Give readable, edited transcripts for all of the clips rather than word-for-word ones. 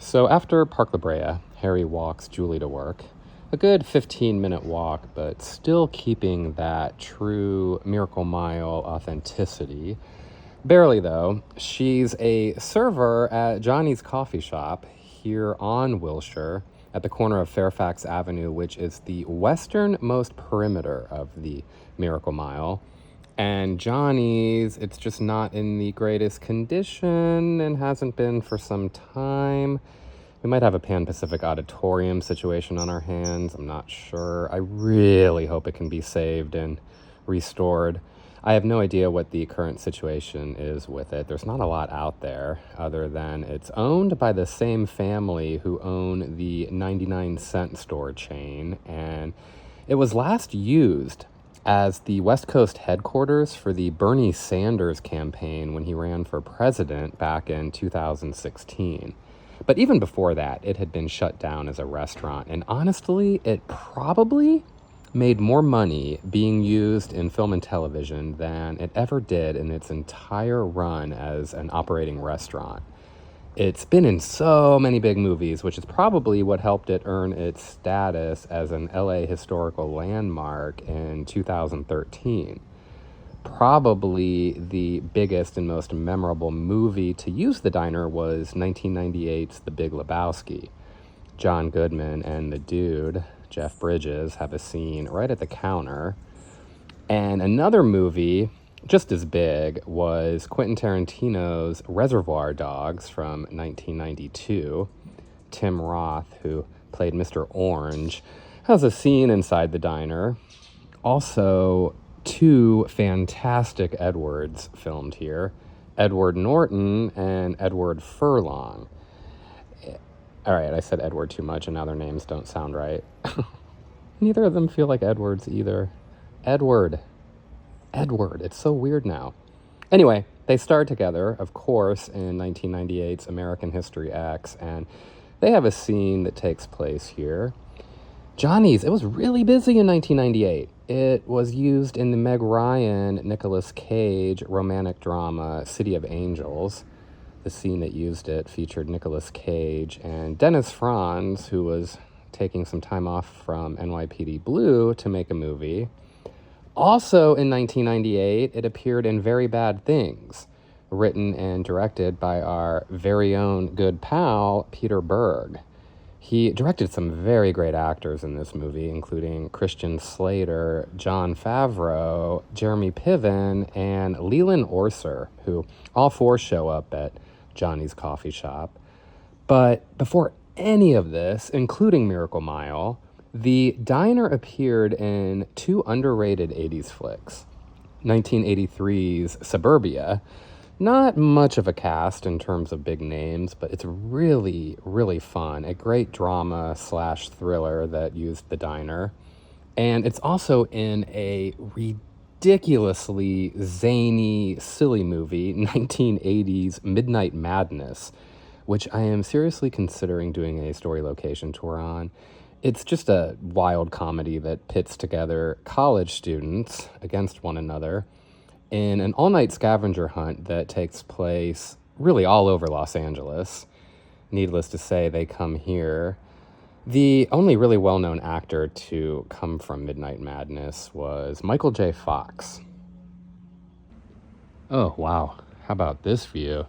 So after Park La Brea, Harry walks Julie to work. A good 15-minute walk, but still keeping that true Miracle Mile authenticity. Barely, though. She's a server at Johnny's coffee shop here on Wilshire at the corner of Fairfax Avenue, which is the westernmost perimeter of the Miracle Mile. And Johnny's, it's just not in the greatest condition and hasn't been for some time. We might have a Pan-Pacific Auditorium situation on our hands. I'm not sure. I really hope it can be saved and restored. I have no idea what the current situation is with it. There's not a lot out there other than it's owned by the same family who own the 99-cent store chain. And it was last used as the West Coast headquarters for the Bernie Sanders campaign when he ran for president back in 2016. But even before that, it had been shut down as a restaurant. And honestly, it probably made more money being used in film and television than it ever did in its entire run as an operating restaurant. It's been in so many big movies, which is probably what helped it earn its status as an LA historical landmark in 2013. Probably the biggest and most memorable movie to use the diner was 1998's The Big Lebowski. John Goodman and the dude, Jeff Bridges, have a scene right at the counter. And another movie just as big was Quentin Tarantino's Reservoir Dogs from 1992. Tim Roth, who played Mr. Orange, has a scene inside the diner. Also, two fantastic Edwards filmed here, Edward Norton and Edward Furlong. All right, I said Edward too much and now their names don't sound right. Neither of them feel like Edwards either. Edward, it's so weird now. Anyway, they starred together, of course, in 1998's American History X, and they have a scene that takes place here. Johnny's, it was really busy in 1998. It was used in the Meg Ryan, Nicolas Cage romantic drama City of Angels. The scene that used it featured Nicolas Cage and Dennis Franz, who was taking some time off from NYPD Blue to make a movie. Also in 1998, it appeared in Very Bad Things, written and directed by our very own good pal, Peter Berg. He directed some very great actors in this movie, including Christian Slater, Jon Favreau, Jeremy Piven, and Leland Orser, who all four show up at Johnny's coffee shop. But before any of this, including Miracle Mile, the diner appeared in two underrated 80s flicks. 1983's Suburbia. Not much of a cast in terms of big names, but it's really, really fun. A great drama / thriller that used the diner. And it's also in a ridiculously zany, silly movie, 1980's Midnight Madness, which I am seriously considering doing a story location tour on. It's just a wild comedy that pits together college students against one another in an all-night scavenger hunt that takes place really all over Los Angeles. Needless to say, they come here. The only really well-known actor to come from Midnight Madness was Michael J. Fox. Oh, wow. How about this view?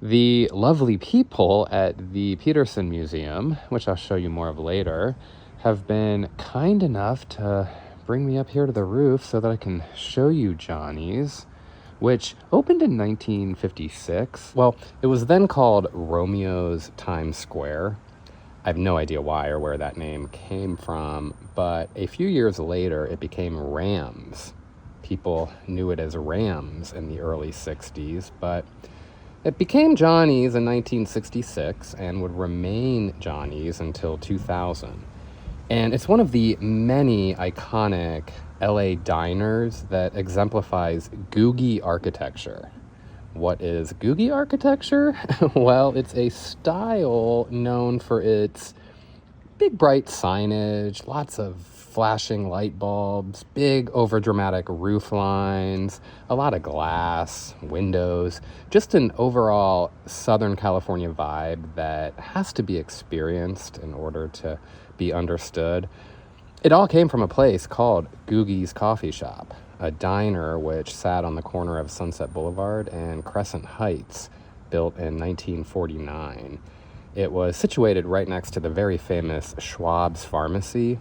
The lovely people at the Peterson Museum, which I'll show you more of later, have been kind enough to bring me up here to the roof so that I can show you Johnny's, which opened in 1956. Well, it was then called Romeo's Times Square. I have no idea why or where that name came from, but a few years later it became Rams. People knew it as Rams in the early 60s, but it became Johnny's in 1966 and would remain Johnny's until 2000. And it's one of the many iconic LA diners that exemplifies Googie architecture. What is Googie architecture? Well, it's a style known for its big bright signage, lots of flashing light bulbs, big overdramatic roof lines, a lot of glass, windows, just an overall Southern California vibe that has to be experienced in order to be understood. It all came from a place called Googie's Coffee Shop, a diner which sat on the corner of Sunset Boulevard and Crescent Heights, built in 1949. It was situated right next to the very famous Schwab's Pharmacy,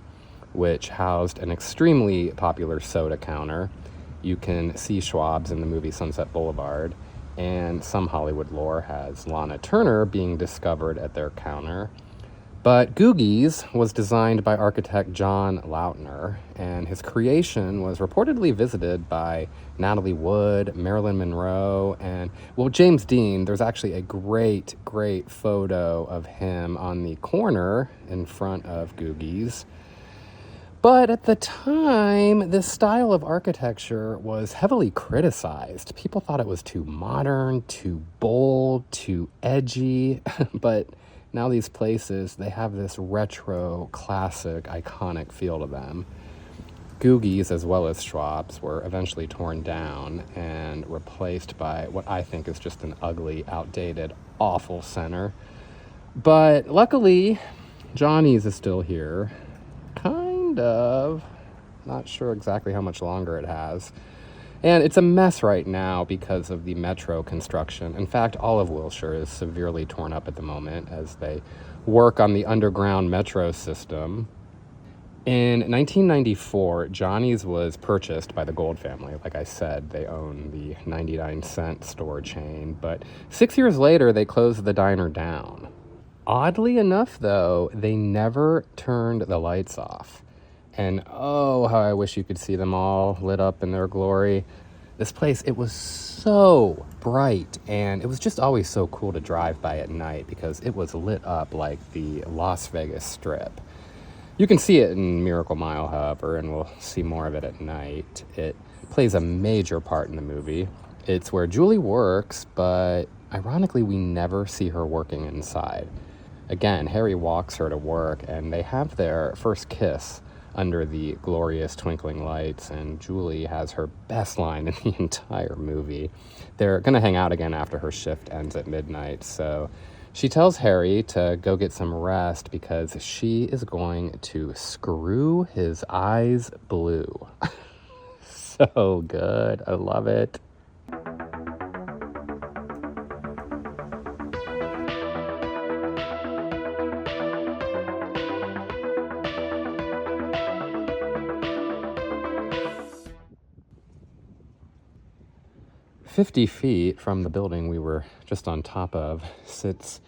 which housed an extremely popular soda counter. You can see Schwab's in the movie Sunset Boulevard, and some Hollywood lore has Lana Turner being discovered at their counter. But Googie's was designed by architect John Lautner, and his creation was reportedly visited by Natalie Wood, Marilyn Monroe, and, well, James Dean. There's actually a great photo of him on the corner in front of Googie's. But at the time, this style of architecture was heavily criticized. People thought it was too modern, too bold, too edgy, but now these places, they have this retro, classic, iconic feel to them. Googie's, as well as Schwab's, were eventually torn down and replaced by what I think is just an ugly, outdated, awful center. But luckily, Johnnie's is still here. Kind of. Not sure exactly how much longer it has. And it's a mess right now because of the metro construction. In fact, all of Wilshire is severely torn up at the moment as they work on the underground metro system. In 1994, Johnnie's was purchased by the Gold family. Like I said, they own the 99-cent store chain. But 6 years later, they closed the diner down. Oddly enough, though, they never turned the lights off. And oh, how I wish you could see them all lit up in their glory. This place, it was so bright, and it was just always so cool to drive by at night because it was lit up like the Las Vegas Strip. You can see it in Miracle Mile, however, and we'll see more of it at night. It plays a major part in the movie. It's where Julie works, but ironically, we never see her working inside. Again, Harry walks her to work, and they have their first kiss under the glorious twinkling lights, and Julie has her best line in the entire movie. They're going to hang out again after her shift ends at midnight, so she tells Harry to go get some rest because she is going to screw his eyes blue. So good. I love it. "50 feet from the building we were just on top of sits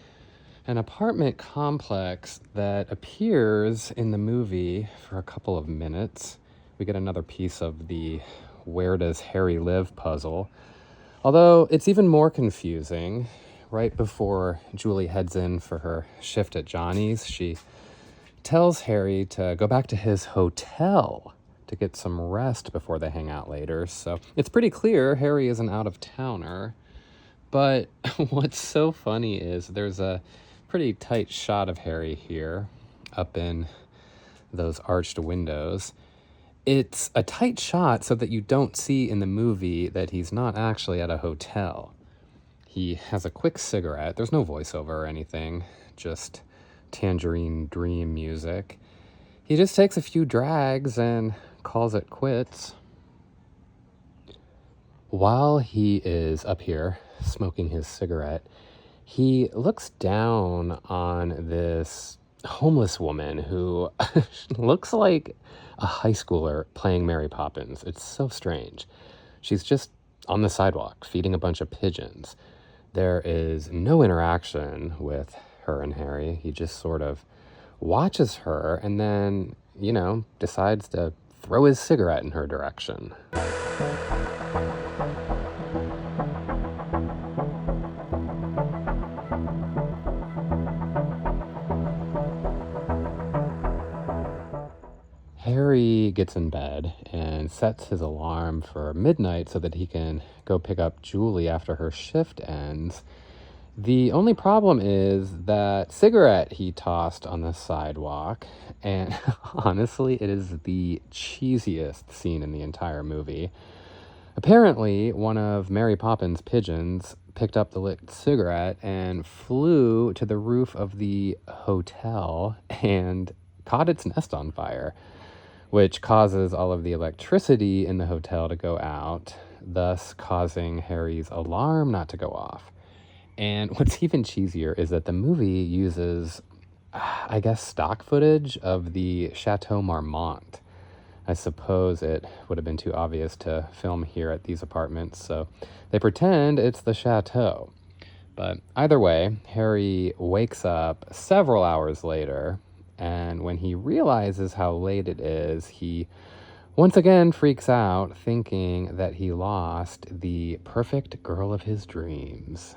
an apartment complex that appears in the movie for a couple of minutes. We get another piece of the where does Harry live puzzle. Although it's even more confusing. Right before Julie heads in for her shift at Johnnie's, she tells Harry to go back to his hotel to get some rest before they hang out later. So it's pretty clear Harry is an out-of-towner. But what's so funny is there's a pretty tight shot of Harry here up in those arched windows. It's a tight shot so that you don't see in the movie that he's not actually at a hotel. He has a quick cigarette. There's no voiceover or anything, just Tangerine Dream music. He just takes a few drags and calls it quits. While he is up here smoking his cigarette, he looks down on this homeless woman who looks like a high schooler playing Mary Poppins. It's so strange. She's just on the sidewalk feeding a bunch of pigeons. There is no interaction with her and Harry. He just sort of watches her and then, decides to throw his cigarette in her direction. Harry gets in bed and sets his alarm for midnight so that he can go pick up Julie after her shift ends. The only problem is that cigarette he tossed on the sidewalk, and honestly, it is the cheesiest scene in the entire movie. Apparently, one of Mary Poppins' pigeons picked up the lit cigarette and flew to the roof of the hotel and caught its nest on fire, which causes all of the electricity in the hotel to go out, thus causing Harry's alarm not to go off. And what's even cheesier is that the movie uses, I guess, stock footage of the Chateau Marmont. I suppose it would have been too obvious to film here at these apartments, so they pretend it's the chateau. But either way, Harry wakes up several hours later, and when he realizes how late it is, he once again freaks out, thinking that he lost the perfect girl of his dreams.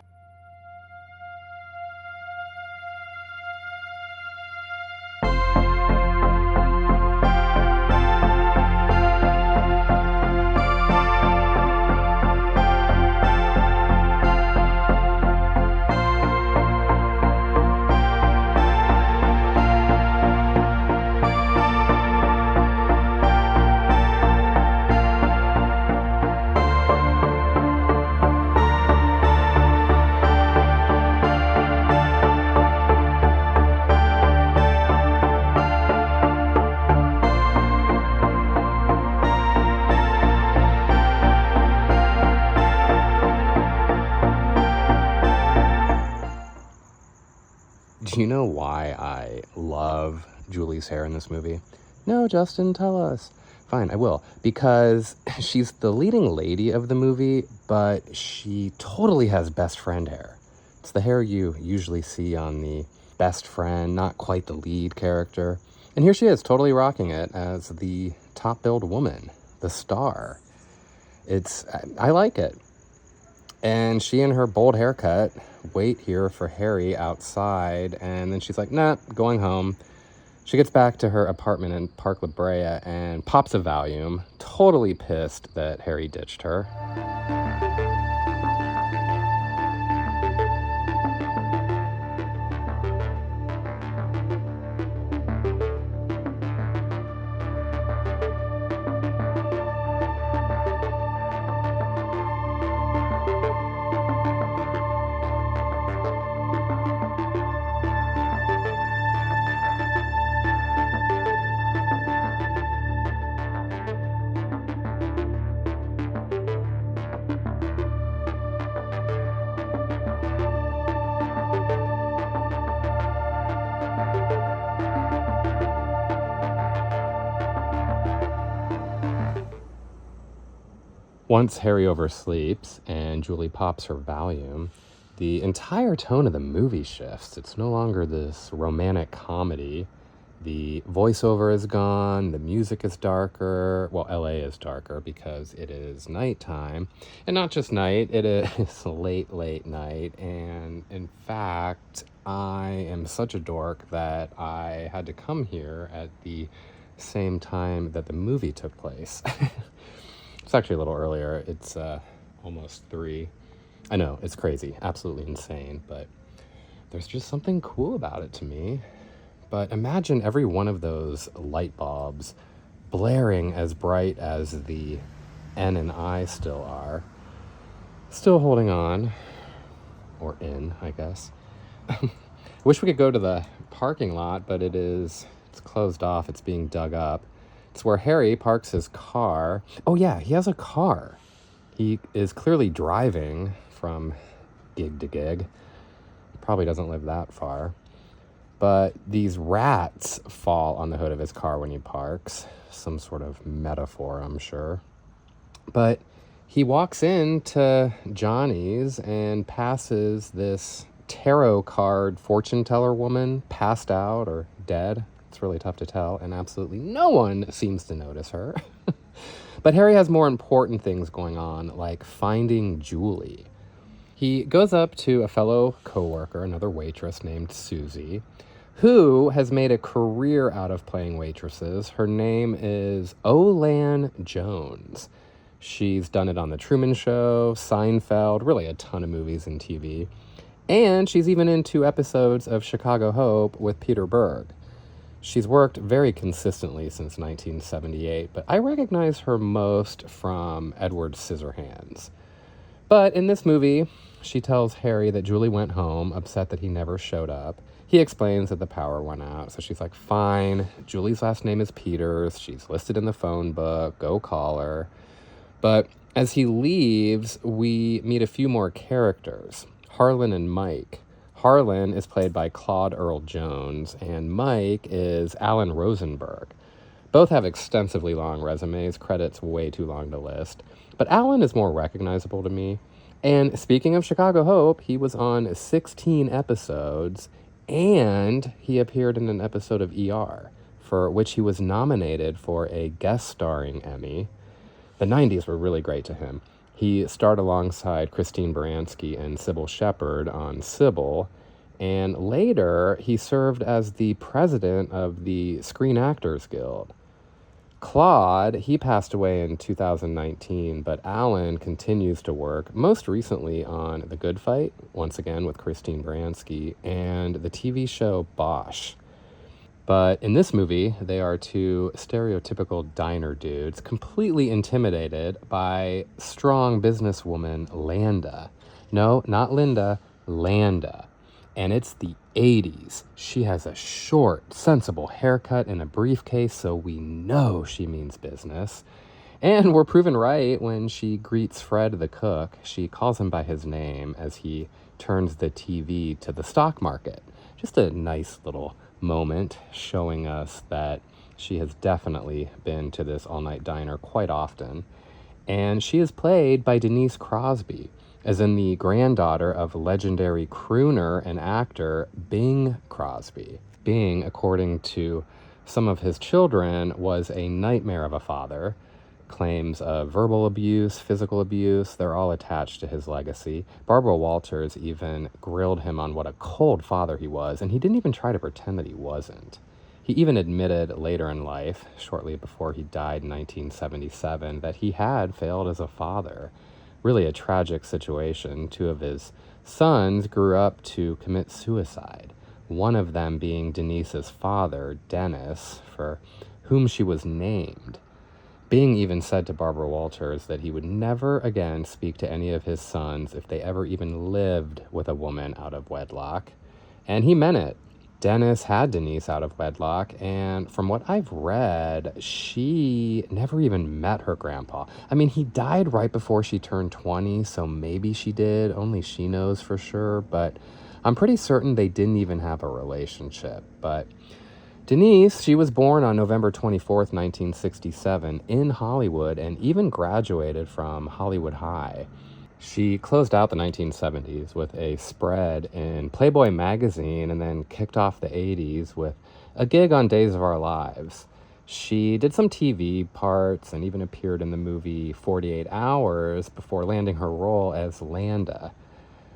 Do you know why I love Julie's hair in this movie? No, Justin, tell us. Fine, I will. Because she's the leading lady of the movie, but she totally has best friend hair. It's the hair you usually see on the best friend, not quite the lead character. And here she is, totally rocking it as the top-billed woman, the star. I like it. And she and her bold haircut wait here for Harry outside, and then she's like, nah, going home. She gets back to her apartment in Park La Brea and pops a Valium, totally pissed that Harry ditched her. Once Harry oversleeps and Julie pops her Valium, the entire tone of the movie shifts. It's no longer this romantic comedy. The voiceover is gone, the music is darker. Well, LA is darker because it is nighttime. And not just night, it is late night. And in fact, I am such a dork that I had to come here at the same time that the movie took place. It's actually a little earlier. It's almost 3. I know, it's crazy, absolutely insane, but there's just something cool about it to me. But imagine every one of those light bulbs blaring as bright as the N and I still are. Still holding on. Or in, I guess. I wish we could go to the parking lot, but it's closed off. It's being dug up. It's where Harry parks his car. Oh yeah, he has a car. He is clearly driving from gig to gig. Probably doesn't live that far. But these rats fall on the hood of his car when he parks. Some sort of metaphor, I'm sure. But he walks into Johnny's and passes this tarot card fortune teller woman passed out or dead. It's really tough to tell, and absolutely no one seems to notice her. But Harry has more important things going on, like finding Julie. He goes up to a fellow coworker, another waitress named Susie, who has made a career out of playing waitresses. Her name is O-Lan Jones. She's done it on The Truman Show, Seinfeld, really a ton of movies and TV. And she's even in 2 episodes of Chicago Hope with Peter Berg. She's worked very consistently since 1978, but I recognize her most from Edward Scissorhands. But in this movie, she tells Harry that Julie went home, upset that he never showed up. He explains that the power went out, so she's like, fine, Julie's last name is Peters, she's listed in the phone book, go call her. But as he leaves, we meet a few more characters, Harlan and Mike. Harlan is played by Claude Earl Jones, and Mike is Alan Rosenberg. Both have extensively long resumes, credits way too long to list. But Alan is more recognizable to me. And speaking of Chicago Hope, he was on 16 episodes, and he appeared in an episode of ER, for which he was nominated for a guest starring Emmy. The 90s were really great to him. He starred alongside Christine Baranski and Sybil Shepherd on Sybil, and later he served as the president of the Screen Actors Guild. Claude, he passed away in 2019, but Alan continues to work, most recently on The Good Fight, once again with Christine Baranski, and the TV show Bosch. But in this movie, they are 2 stereotypical diner dudes, completely intimidated by strong businesswoman Landa. No, not Linda, Landa. And it's the 80s. She has a short, sensible haircut and a briefcase, so we know she means business. And we're proven right when she greets Fred the cook. She calls him by his name as he turns the TV to the stock market. Just a nice little moment showing us that she has definitely been to this all-night diner quite often. And she is played by Denise Crosby, as in the granddaughter of legendary crooner and actor Bing Crosby. Bing, according to some of his children, was a nightmare of a father. Claims of verbal abuse, physical abuse, they're all attached to his legacy. Barbara Walters even grilled him on what a cold father he was, and he didn't even try to pretend that he wasn't. He even admitted later in life, shortly before he died in 1977, that he had failed as a father. Really a tragic situation. 2 of his sons grew up to commit suicide, one of them being Denise's father, Dennis, for whom she was named. Bing even said to Barbara Walters that he would never again speak to any of his sons if they ever even lived with a woman out of wedlock. And he meant it. Dennis had Denise out of wedlock, and from what I've read, she never even met her grandpa. I mean, he died right before she turned 20, so maybe she did. Only she knows for sure, but I'm pretty certain they didn't even have a relationship. But Denise, she was born on November 24th, 1967 in Hollywood and even graduated from Hollywood High. She closed out the 1970s with a spread in Playboy magazine and then kicked off the 80s with a gig on Days of Our Lives. She did some TV parts and even appeared in the movie 48 Hours before landing her role as Landa.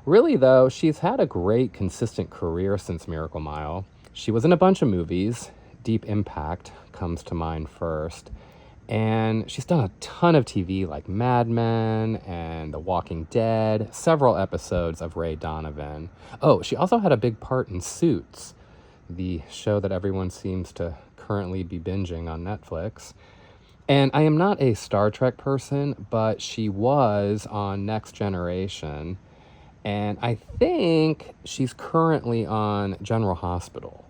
Really, though, she's had a great, consistent career since Miracle Mile. She was in a bunch of movies. Deep Impact comes to mind first. And she's done a ton of TV like Mad Men and The Walking Dead, several episodes of Ray Donovan. Oh, she also had a big part in Suits, the show that everyone seems to currently be binging on Netflix. And I am not a Star Trek person, but she was on Next Generation. And I think she's currently on General Hospital.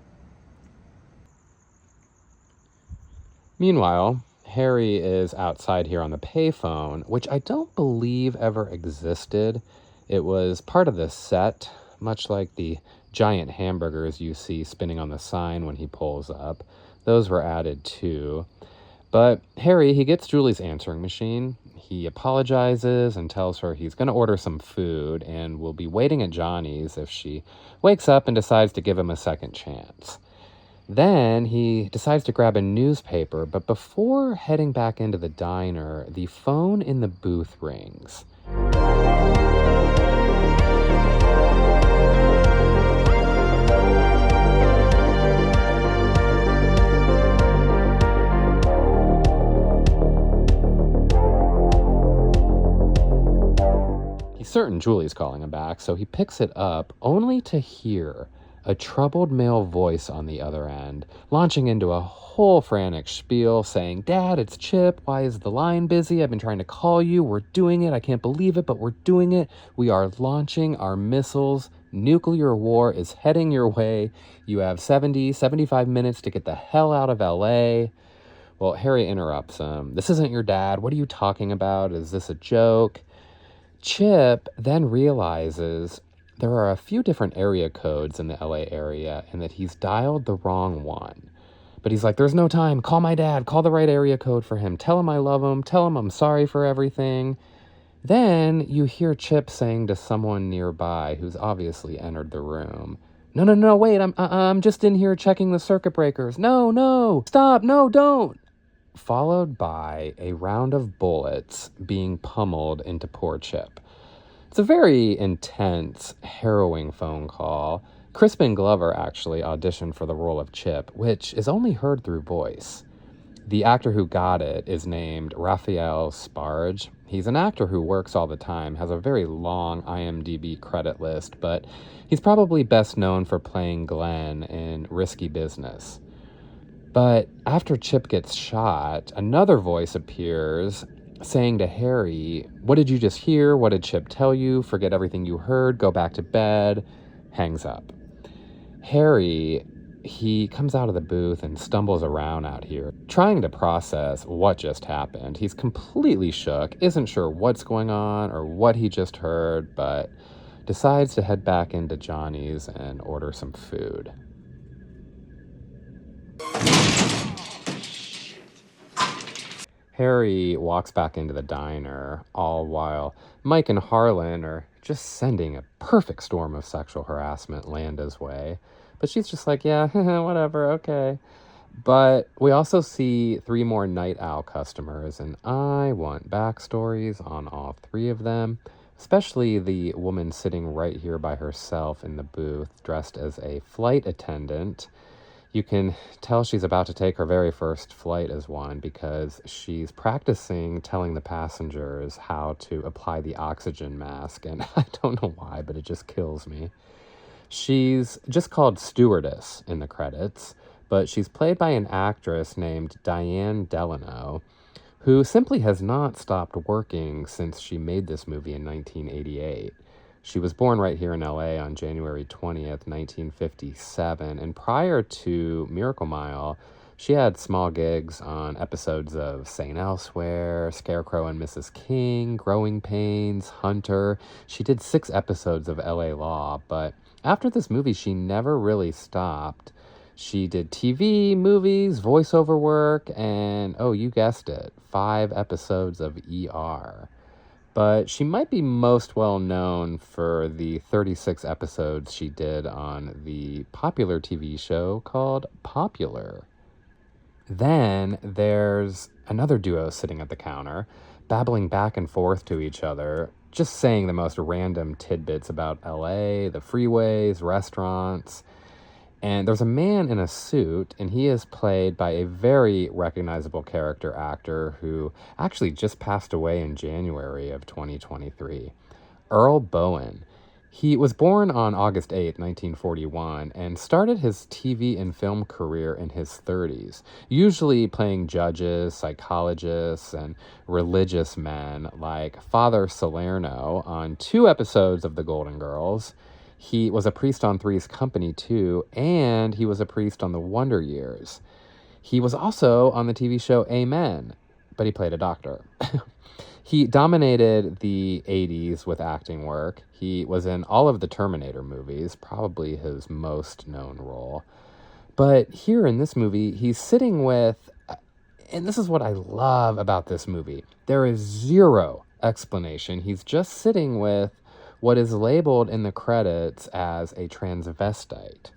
Meanwhile, Harry is outside here on the payphone, which I don't believe ever existed. It was part of the set, much like the giant hamburgers you see spinning on the sign when he pulls up. Those were added too. But Harry, he gets Julie's answering machine. He apologizes and tells her he's going to order some food and will be waiting at Johnny's if she wakes up and decides to give him a second chance. Then he decides to grab a newspaper, but before heading back into the diner, the phone in the booth rings. He certain Julie's calling him back, so he picks it up only to hear a troubled male voice on the other end, launching into a whole frantic spiel saying, "Dad, it's Chip. Why is the line busy? I've been trying to call you. We're doing it. I can't believe it, but we're doing it. We are launching our missiles. Nuclear war is heading your way. You have 75 minutes to get the hell out of LA. Well, Harry interrupts him. "This isn't your dad. What are you talking about? Is this a joke?" Chip then realizes there are a few different area codes in the LA area and that he's dialed the wrong one. But he's like, "There's no time. Call my dad. Call the right area code for him. Tell him I love him. Tell him I'm sorry for everything." Then you hear Chip saying to someone nearby who's obviously entered the room, No, wait, I'm just in here checking the circuit breakers. No, stop, no, don't." Followed by a round of bullets being pummeled into poor Chip. It's a very intense, harrowing phone call. Crispin Glover actually auditioned for the role of Chip, which is only heard through voice. The actor who got it is named Raphael Sbarge. He's an actor who works all the time, has a very long IMDb credit list, but he's probably best known for playing Glenn in Risky Business. But after Chip gets shot, another voice appears saying to Harry, "What did you just hear? What did Chip tell you? Forget everything you heard. Go back to bed." Hangs up. Harry, he comes out of the booth and stumbles around out here, trying to process what just happened. He's completely shook, isn't sure what's going on or what he just heard, but decides to head back into Johnny's and order some food. Harry walks back into the diner, all while Mike and Harlan are just sending a perfect storm of sexual harassment Landa's way. But she's just like, "Yeah, whatever, okay." But we also see 3 more Night Owl customers, and I want backstories on all 3 of them, especially the woman sitting right here by herself in the booth, dressed as a flight attendant. You can tell she's about to take her very first flight as one because she's practicing telling the passengers how to apply the oxygen mask, and I don't know why, but it just kills me. She's just called stewardess in the credits, but she's played by an actress named Diane Delano, who simply has not stopped working since she made this movie in 1988. She was born right here in LA on January 20th, 1957, and prior to Miracle Mile, she had small gigs on episodes of St. Elsewhere, Scarecrow and Mrs. King, Growing Pains, Hunter. She did 6 episodes of LA Law, but after this movie, she never really stopped. She did TV, movies, voiceover work, and, oh, you guessed it, 5 episodes of ER. But she might be most well known for the 36 episodes she did on the popular TV show called Popular. Then there's another duo sitting at the counter, babbling back and forth to each other, just saying the most random tidbits about LA, the freeways, restaurants. And there's a man in a suit, and he is played by a very recognizable character actor who actually just passed away in January of 2023, Earl Boen. He was born on August 8, 1941, and started his TV and film career in his 30s, usually playing judges, psychologists, and religious men like Father Salerno on 2 episodes of The Golden Girls. He was a priest on Three's Company, too, and he was a priest on The Wonder Years. He was also on the TV show Amen, but he played a doctor. He dominated the 80s with acting work. He was in all of the Terminator movies, probably his most known role. But here in this movie, he's sitting with, and this is what I love about this movie, there is 0 explanation. He's just sitting with what is labeled in the credits as a transvestite.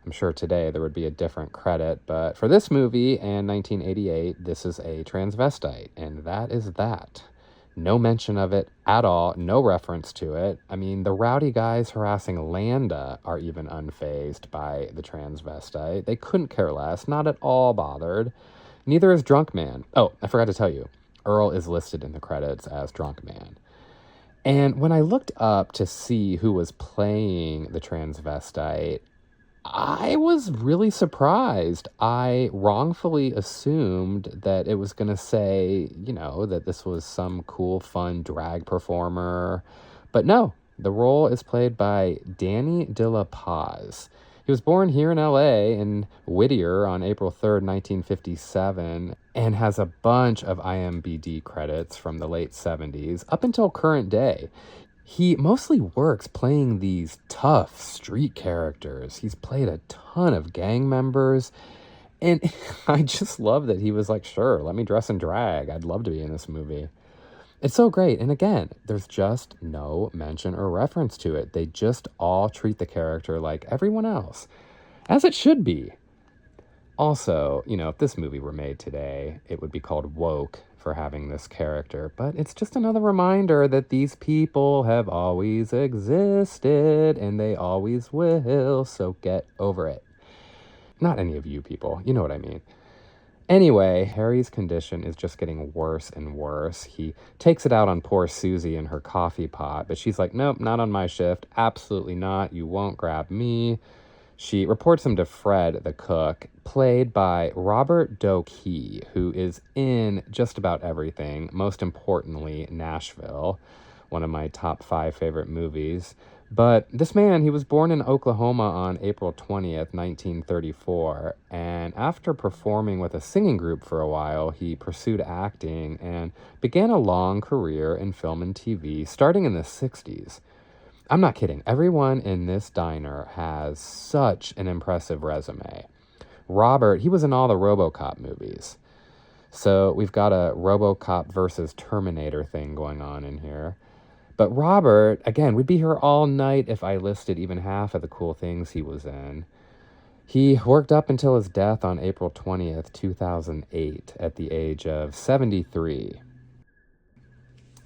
I'm sure today there would be a different credit, but for this movie and 1988, this is a transvestite, and that is that. No mention of it at all, no reference to it. I mean, the rowdy guys harassing Landa are even unfazed by the transvestite. They couldn't care less, not at all bothered. Neither is Drunk Man. Oh, I forgot to tell you, Earl is listed in the credits as Drunk Man. And when I looked up to see who was playing the transvestite, I was really surprised. I wrongfully assumed that it was going to say, that this was some cool, fun drag performer. But no, the role is played by Danny de la Paz. He was born here in LA in Whittier on April 3rd, 1957, and has a bunch of IMDb credits from the late 70s up until current day. He mostly works playing these tough street characters. He's played a ton of gang members. And I just love that he was like, sure, let me dress in drag. I'd love to be in this movie. It's so great. And again, there's just no mention or reference to it. They just all treat the character like everyone else, as it should be. Also, if this movie were made today, it would be called Woke for having this character. But it's just another reminder that these people have always existed and they always will, so get over it. Not any of you people, you know what I mean. Anyway, Harry's condition is just getting worse and worse. He takes it out on poor Susie in her coffee pot, but she's like, nope, not on my shift. Absolutely not. You won't grab me. She reports him to Fred, the cook, played by Robert DoQui, who is in just about everything, most importantly, Nashville, one of my top 5 favorite movies. But this man, he was born in Oklahoma on April 20th, 1934, and after performing with a singing group for a while, he pursued acting and began a long career in film and TV, starting in the 60s. I'm not kidding. Everyone in this diner has such an impressive resume. Robert, he was in all the RoboCop movies. So we've got a RoboCop versus Terminator thing going on in here. But Robert, again, we'd be here all night if I listed even half of the cool things he was in. He worked up until his death on April 20th, 2008, at the age of 73.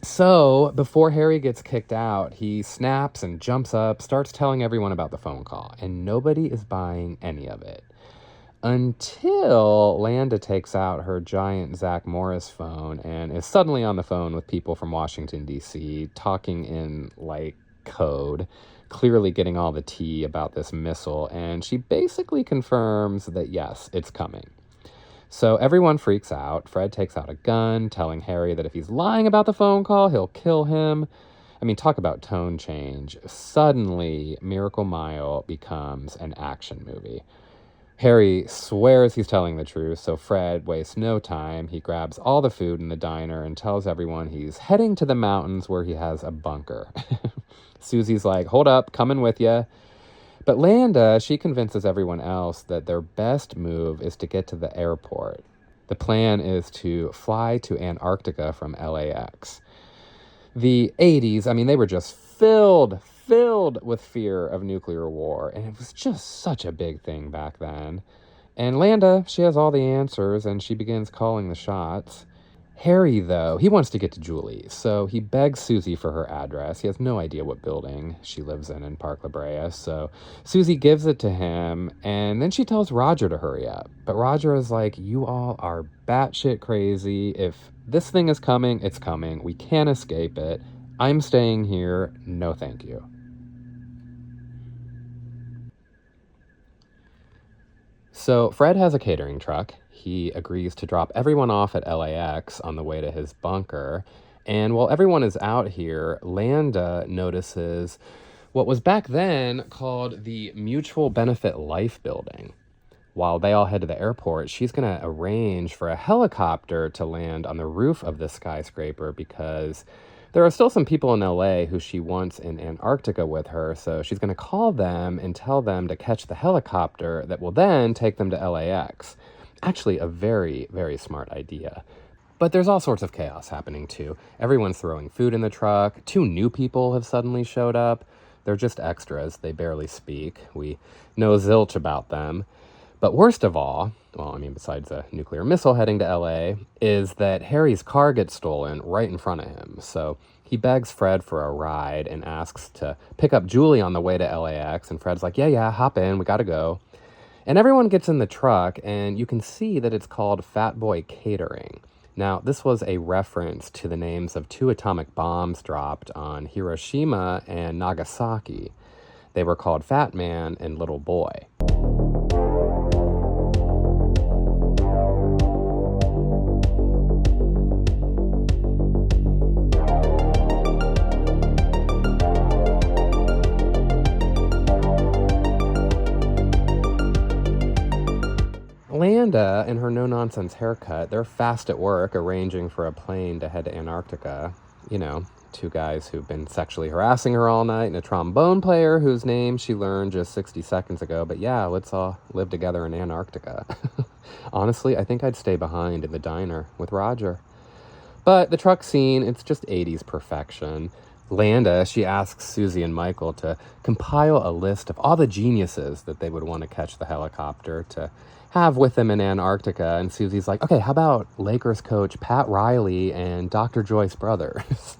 So, before Harry gets kicked out, he snaps and jumps up, starts telling everyone about the phone call, and nobody is buying any of it. Until Landa takes out her giant Zach Morris phone and is suddenly on the phone with people from Washington, D.C., talking in, code, clearly getting all the tea about this missile, and she basically confirms that, yes, it's coming. So everyone freaks out. Fred takes out a gun, telling Harry that if he's lying about the phone call, he'll kill him. I mean, talk about tone change. Suddenly, Miracle Mile becomes an action movie. Harry swears he's telling the truth, so Fred wastes no time. He grabs all the food in the diner and tells everyone he's heading to the mountains where he has a bunker. Susie's like, hold up, coming with ya. But Landa, she convinces everyone else that their best move is to get to the airport. The plan is to fly to Antarctica from LAX. The 80s, I mean, they were just filled with fear of nuclear war, and it was just such a big thing back then. And Landa, she has all the answers, and she begins calling the shots. Harry, though, he wants to get to Julie, so he begs Susie for her address. He has no idea what building she lives in Park La Brea, so Susie gives it to him, and then she tells Roger to hurry up. But Roger is like, you all are batshit crazy. If this thing is coming, it's coming. We can't escape it. I'm staying here. No, thank you. So Fred has a catering truck. He agrees to drop everyone off at LAX on the way to his bunker. And while everyone is out here, Landa notices what was back then called the Mutual Benefit Life Building. While they all head to the airport, she's going to arrange for a helicopter to land on the roof of the skyscraper because there are still some people in LA who she wants in Antarctica with her, so she's going to call them and tell them to catch the helicopter that will then take them to LAX. Actually, a very, very smart idea. But there's all sorts of chaos happening, too. Everyone's throwing food in the truck. 2 new people have suddenly showed up. They're just extras. They barely speak. We know zilch about them. But worst of all, well, I mean, besides a nuclear missile heading to LA, is that Harry's car gets stolen right in front of him. So he begs Fred for a ride and asks to pick up Julie on the way to LAX. And Fred's like, yeah, hop in. We got to go. And everyone gets in the truck, and you can see that it's called Fat Boy Catering. Now, this was a reference to the names of 2 atomic bombs dropped on Hiroshima and Nagasaki. They were called Fat Man and Little Boy. Landa and her no-nonsense haircut, they're fast at work arranging for a plane to head to Antarctica. You know, 2 guys who've been sexually harassing her all night and a trombone player whose name she learned just 60 seconds ago. But yeah, let's all live together in Antarctica. Honestly, I think I'd stay behind in the diner with Roger. But the truck scene, it's just 80s perfection. Landa, she asks Susie and Michael to compile a list of all the geniuses that they would want to catch the helicopter to have with them in Antarctica. And Susie's like, okay, how about Lakers coach Pat Riley and Dr. Joyce Brothers?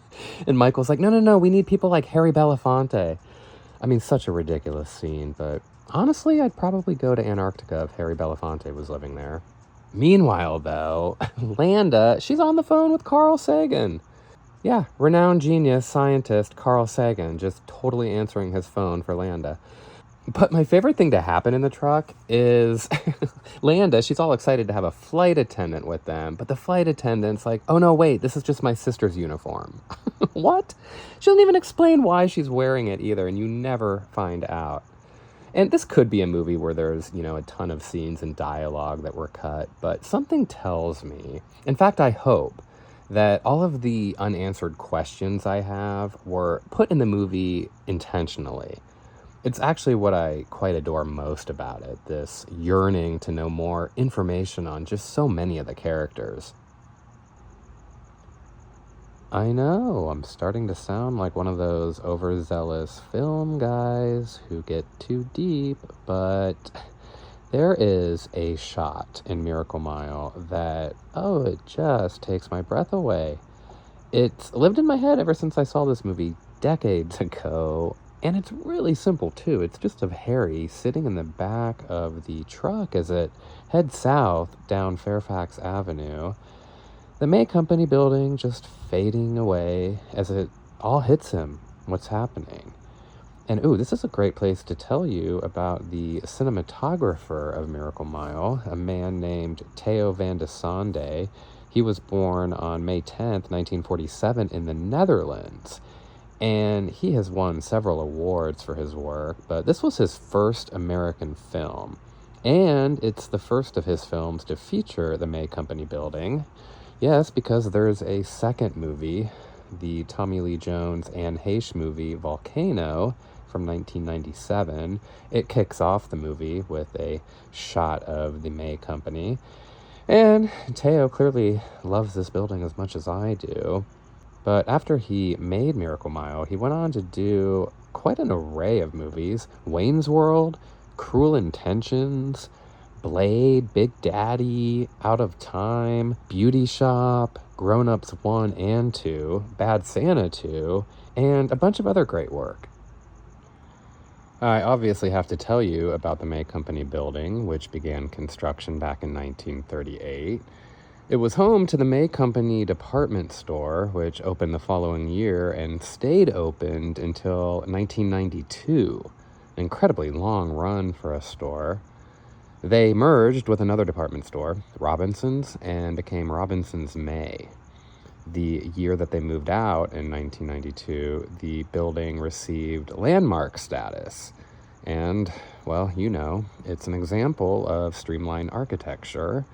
And Michael's like, no, we need people like Harry Belafonte. I mean, such a ridiculous scene, but honestly, I'd probably go to Antarctica if Harry Belafonte was living there. Meanwhile, though, Landa, she's on the phone with Carl Sagan. Yeah, renowned genius scientist Carl Sagan, just totally answering his phone for Landa. But my favorite thing to happen in the truck is Landa, she's all excited to have a flight attendant with them, but the flight attendant's like, oh no, wait, this is just my sister's uniform. What? She doesn't even explain why she's wearing it either, and you never find out. And this could be a movie where there's, a ton of scenes and dialogue that were cut, but something tells me, in fact, I hope, that all of the unanswered questions I have were put in the movie intentionally. It's actually what I quite adore most about it, this yearning to know more information on just so many of the characters. I know, I'm starting to sound like one of those overzealous film guys who get too deep, but there is a shot in Miracle Mile that, it just takes my breath away. It's lived in my head ever since I saw this movie decades ago, and it's really simple too. It's just of Harry sitting in the back of the truck as it heads south down Fairfax Avenue. The May Company building just fading away as it all hits him. What's happening? And this is a great place to tell you about the cinematographer of Miracle Mile, a man named Theo van de Sande. He was born on May 10th, 1947 in the Netherlands. And he has won several awards for his work, but this was his first American film. And it's the first of his films to feature the May Company building. Yes, because there's a second movie, the Tommy Lee Jones Anne Heche movie, Volcano, from 1997. It kicks off the movie with a shot of the May Company. And Theo clearly loves this building as much as I do. But after he made Miracle Mile, he went on to do quite an array of movies. Wayne's World, Cruel Intentions, Blade, Big Daddy, Out of Time, Beauty Shop, Grown Ups 1 and 2, Bad Santa 2, and a bunch of other great work. I obviously have to tell you about the May Company building, which began construction back in 1938. It was home to the May Company department store, which opened the following year and stayed opened until 1992. An incredibly long run for a store. They merged with another department store, Robinson's, and became Robinson's May. The year that they moved out in 1992, the building received landmark status. And, well, it's an example of streamlined architecture.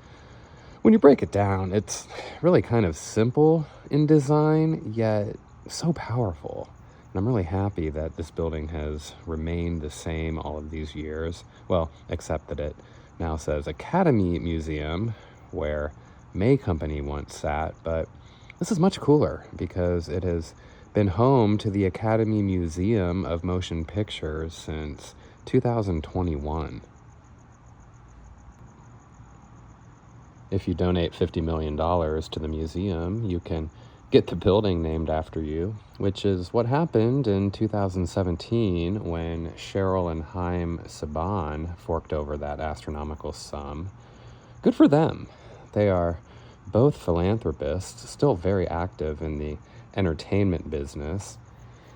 When you break it down, it's really kind of simple in design, yet so powerful. And I'm really happy that this building has remained the same all of these years. Well, except that it now says Academy Museum, where May Company once sat, but this is much cooler because it has been home to the Academy Museum of Motion Pictures since 2021. If you donate $50 million to the museum, you can get the building named after you, which is what happened in 2017 when Cheryl and Haim Saban forked over that astronomical sum. Good for them. They are both philanthropists, still very active in the entertainment business.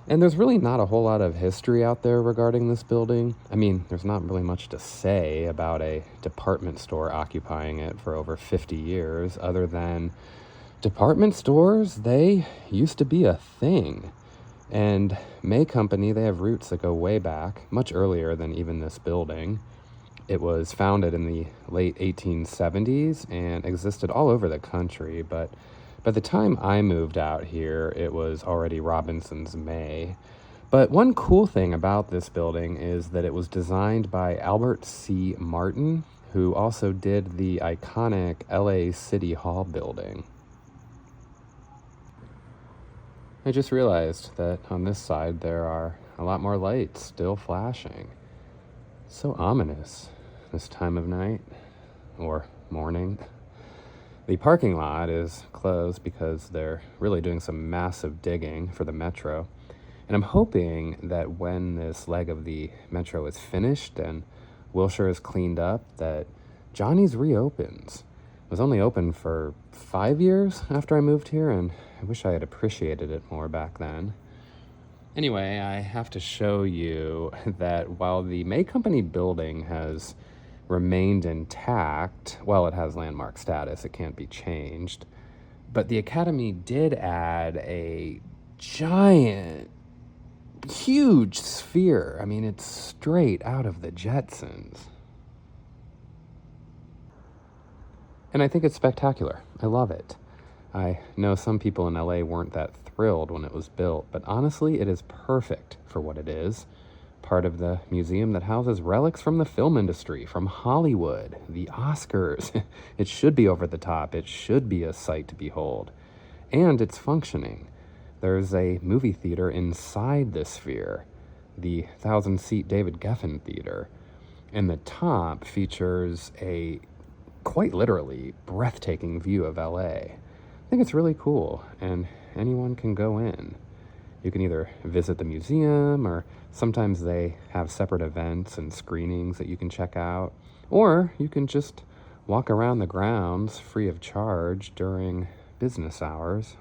And there's really not a whole lot of history out there regarding this building. I mean, there's not really much to say about a department store occupying it for over 50 years, other than department stores, they used to be a thing. And May Company, they have roots that go way back, much earlier than even this building. It was founded in the late 1870s and existed all over the country, but by the time I moved out here, it was already Robinson's May. But one cool thing about this building is that it was designed by Albert C. Martin, who also did the iconic LA City Hall building. I just realized that on this side there are a lot more lights still flashing. So ominous this time of night or morning. The parking lot is closed because they're really doing some massive digging for the metro. And I'm hoping that when this leg of the metro is finished and Wilshire is cleaned up, that Johnny's reopens. It was only open for 5 years after I moved here, and I wish I had appreciated it more back then. Anyway, I have to show you that while the May Company building has remained intact, well, it has landmark status, it can't be changed, but the Academy did add a giant, huge sphere. I mean, it's straight out of the Jetsons. And I think it's spectacular. I love it. I know some people in LA weren't that thrilled when it was built, but honestly, it is perfect for what it is. Part of the museum that houses relics from the film industry, from Hollywood, the Oscars. It should be over the top. It should be a sight to behold. And it's functioning. There's a movie theater inside this sphere, the 1,000-seat David Geffen Theater. And the top features a, quite literally, breathtaking view of LA. I think it's really cool, and anyone can go in. You can either visit the museum, or sometimes they have separate events and screenings that you can check out, or you can just walk around the grounds free of charge during business hours.